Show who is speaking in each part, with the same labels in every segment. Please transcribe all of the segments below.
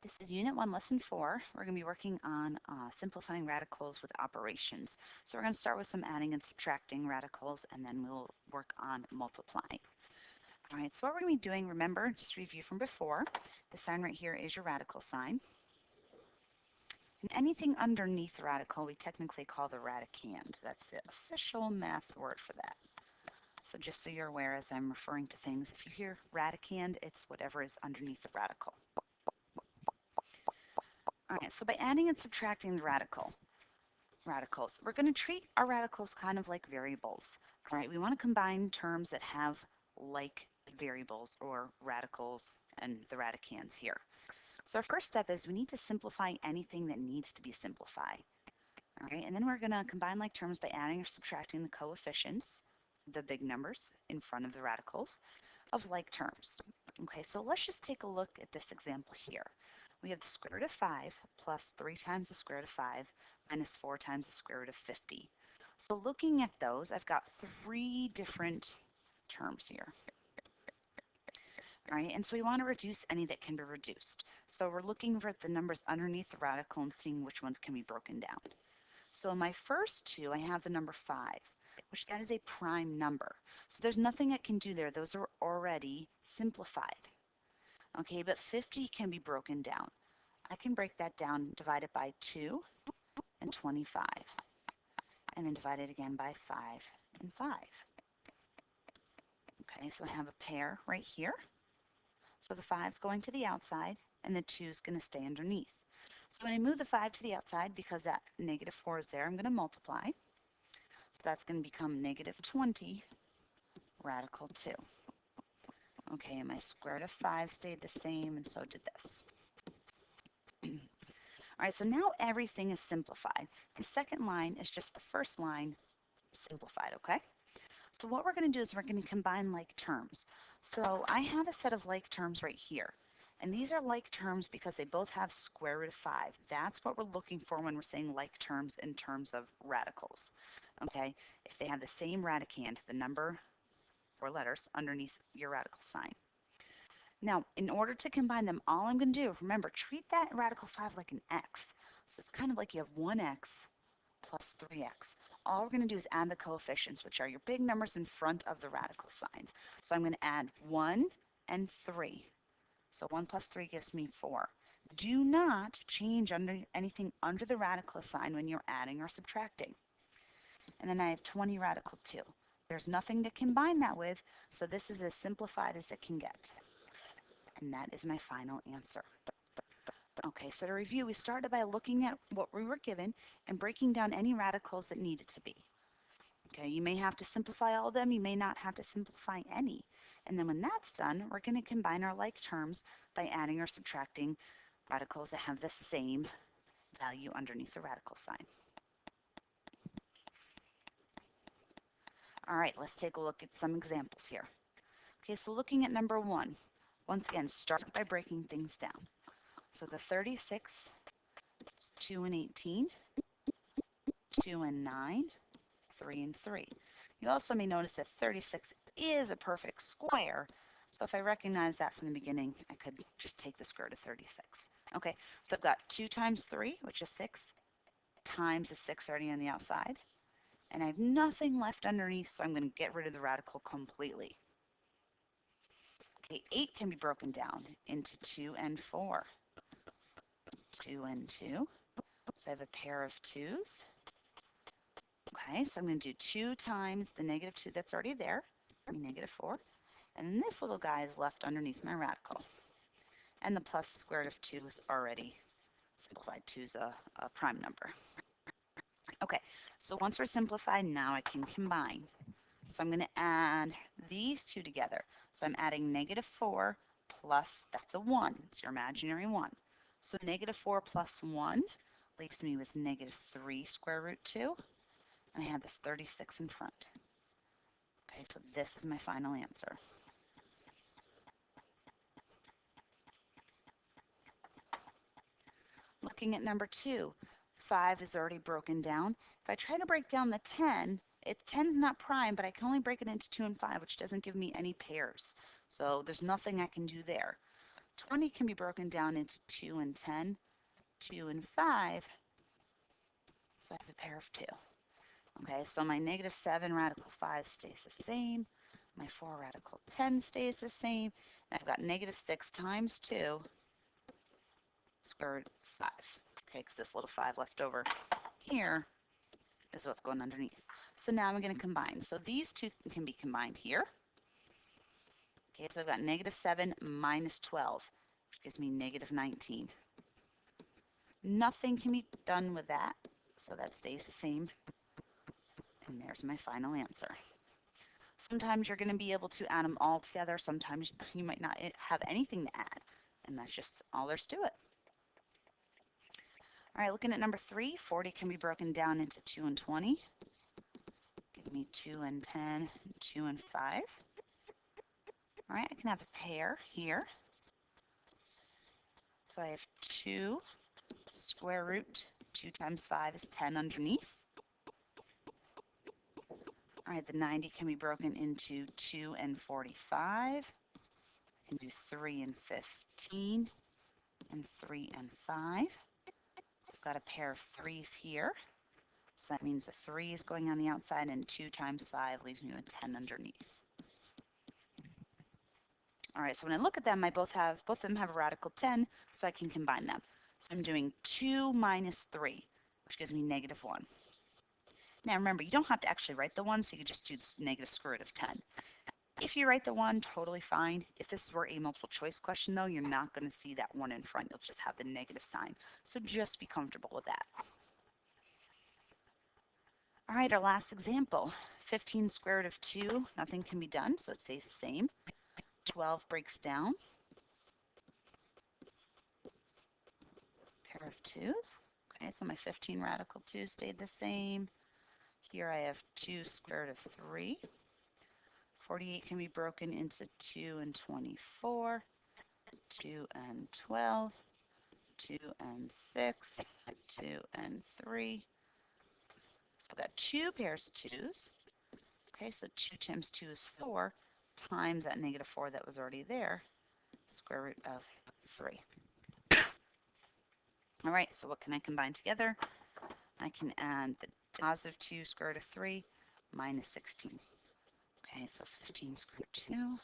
Speaker 1: This is Unit 1, Lesson 4. We're going to be working on simplifying radicals with operations. So we're going to start with some adding and subtracting radicals, and then we'll work on multiplying. All right, so what we're going to be doing, remember, just review from before, the sign right here is your radical sign. And anything underneath the radical, we technically call the radicand. That's the official math word for that. So just so you're aware, as I'm referring to things, if you hear radicand, it's whatever is underneath the radical. All right, so by adding and subtracting the radicals, we're going to treat our radicals kind of like variables. All right, we want to combine terms that have like variables or radicals and the radicands here. So our first step is we need to simplify anything that needs to be simplified. All right, and then we're going to combine like terms by adding or subtracting the coefficients, the big numbers in front of the radicals of like terms. Okay, so let's just take a look at this example here. We have the square root of 5 plus 3 times the square root of 5 minus 4 times the square root of 50. So looking at those, I've got 3 different terms here. All right, and so we want to reduce any that can be reduced. So we're looking for the numbers underneath the radical and seeing which ones can be broken down. So in my first two, I have the number 5, which that is a prime number. So there's nothing I can do there. Those are already simplified. Okay, but 50 can be broken down. I can break that down, divide it by 2 and 25, and then divide it again by 5 and 5. Okay, so I have a pair right here. So the 5's going to the outside, and the 2's going to stay underneath. So when I move the 5 to the outside, because that negative 4 is there, I'm going to multiply. So that's going to become negative 20 radical 2. Okay, and my square root of 5 stayed the same, and so did this. All right, so now everything is simplified. The second line is just the first line simplified, okay? So what we're going to do is we're going to combine like terms. So I have a set of like terms right here. And these are like terms because they both have square root of 5. That's what we're looking for when we're saying like terms in terms of radicals. Okay, if they have the same radicand, the number or letters underneath your radical sign. Now, in order to combine them, all I'm going to do, remember, treat that radical 5 like an x. So it's kind of like you have 1x plus 3x. All we're going to do is add the coefficients, which are your big numbers in front of the radical signs. So I'm going to add 1 and 3. So 1 plus 3 gives me 4. Do not change anything under the radical sign when you're adding or subtracting. And then I have 20 radical 2. There's nothing to combine that with, so this is as simplified as it can get. And that is my final answer. Okay, so to review, we started by looking at what we were given and breaking down any radicals that needed to be. Okay, you may have to simplify all of them, you may not have to simplify any. And then when that's done, we're going to combine our like terms by adding or subtracting radicals that have the same value underneath the radical sign. All right, let's take a look at some examples here. Okay, so looking at number 1, once again, start by breaking things down. So the 36, 2 and 18, 2 and 9, 3 and 3. You also may notice that 36 is a perfect square. So if I recognize that from the beginning, I could just take the square root of 36. Okay, so I've got 2 times 3, which is 6, times the 6 already on the outside. And I have nothing left underneath, so I'm going to get rid of the radical completely. Okay, 8 can be broken down into 2 and 4. 2 and 2. So I have a pair of 2's. Okay, so I'm going to do 2 times the negative 2 that's already there, negative 4. And then this little guy is left underneath my radical. And the plus square root of 2 is already simplified. 2 is a prime number. Okay, so once we're simplified, now I can combine. So I'm going to add these two together. So I'm adding negative 4 plus, that's a 1. It's your imaginary 1. So negative 4 plus 1 leaves me with negative 3 square root 2. And I have this 36 in front. Okay, so this is my final answer. Looking at number 2, 5 is already broken down. If I try to break down the 10, 10's not prime, but I can only break it into 2 and 5, which doesn't give me any pairs. So there's nothing I can do there. 20 can be broken down into 2 and 10, 2 and 5, so I have a pair of 2. Okay, so my negative 7 radical 5 stays the same. My 4 radical 10 stays the same. And I've got negative 6 times 2 square root of 5. Okay, because this little 5 left over here is what's going underneath. So now I'm going to combine. So these two can be combined here. Okay, so I've got negative 7 minus 12, which gives me negative 19. Nothing can be done with that, so that stays the same. And there's my final answer. Sometimes you're going to be able to add them all together. Sometimes you might not have anything to add, and that's just all there's to it. All right, looking at number 3, 40 can be broken down into 2 and 20. Give me 2 and 10, 2 and 5. All right, I can have a pair here. So I have 2 square root 2 times 5 is 10 underneath. All right, the 90 can be broken into 2 and 45. I can do 3 and 15 and 3 and 5. So I've got a pair of 3's here. So that means a 3 is going on the outside, and 2 times 5 leaves me with 10 underneath. All right, so when I look at them, both of them have a radical 10, so I can combine them. So I'm doing 2 minus 3, which gives me negative 1. Now remember, you don't have to actually write the 1, so you can just do the negative square root of 10. If you write the 1, totally fine. If this were a multiple choice question, though, you're not going to see that 1 in front. You'll just have the negative sign. So just be comfortable with that. All right, our last example. 15 square root of 2, nothing can be done, so it stays the same. 12 breaks down. Pair of 2's. Okay, so my 15 radical 2 stayed the same. Here I have 2 square root of 3. 48 can be broken into 2 and 24, 2 and 12, 2 and 6, 2 and 3. So I've got 2 pairs of 2's. Okay, so 2 times 2 is 4 times that negative 4 that was already there, square root of 3. All right, so what can I combine together? I can add the positive 2 square root of 3 minus 16. Okay, so 15 square root of 2.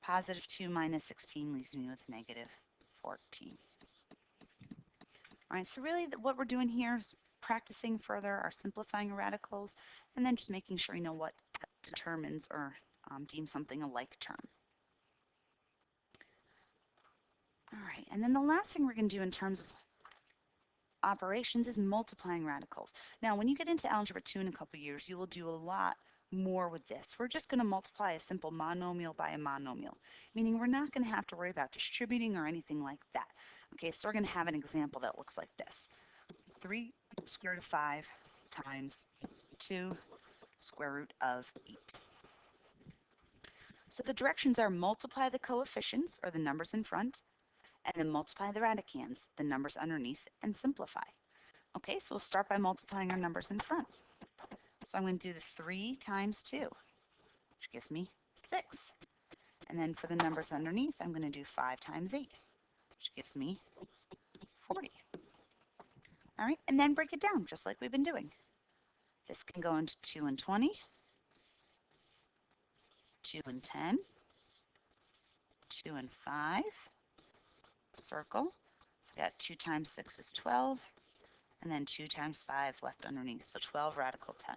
Speaker 1: Positive 2 minus 16 leaves me with negative 14. All right, so really what we're doing here is practicing further our simplifying radicals, and then just making sure you know what determines or deems something a like term. All right, and then the last thing we're going to do in terms of operations is multiplying radicals. Now, when you get into Algebra 2 in a couple years, you will do a lot more with this. We're just going to multiply a simple monomial by a monomial, meaning we're not going to have to worry about distributing or anything like that. Okay, so we're going to have an example that looks like this. 3 square root of 5 times 2 square root of 8. So the directions are multiply the coefficients, or the numbers in front, and then multiply the radicands, the numbers underneath, and simplify. Okay, so we'll start by multiplying our numbers in front. So I'm going to do the 3 times 2, which gives me 6. And then for the numbers underneath, I'm going to do 5 times 8, which gives me 40. All right, and then break it down just like we've been doing. This can go into 2 and 20, 2 and 10, 2 and 5, circle. So we got 2 times 6 is 12, and then 2 times 5 left underneath. So 12 radical 10.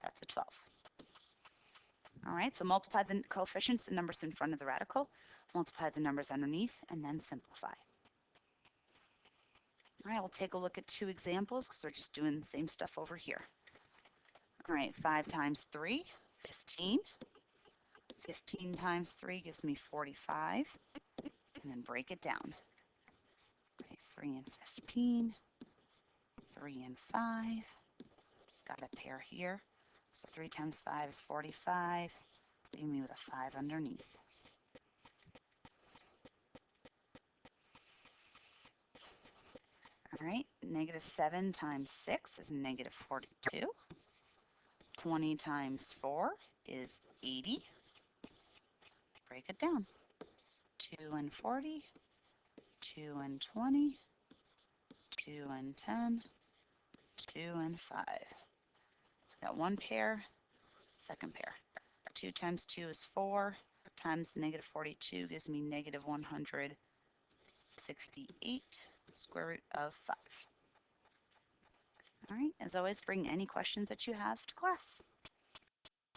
Speaker 1: That's a 12. All right, so multiply the coefficients, the numbers in front of the radical, multiply the numbers underneath, and then simplify. All right, we'll take a look at 2 examples because we're just doing the same stuff over here. All right, 5 times 3, 15. 15 times 3 gives me 45, and then break it down. Okay, 3 and 15, 3 and 5, got a pair here. So 3 times 5 is 45, leaving me with a 5 underneath. All right, negative 7 times 6 is negative 42. 20 times 4 is 80. Break it down. 2 and 40, 2 and 20, 2 and 10, 2 and 5. So I got one pair, second pair. 2 times 2 is 4, times the negative 42 gives me negative 168, square root of 5. All right, as always, bring any questions that you have to class.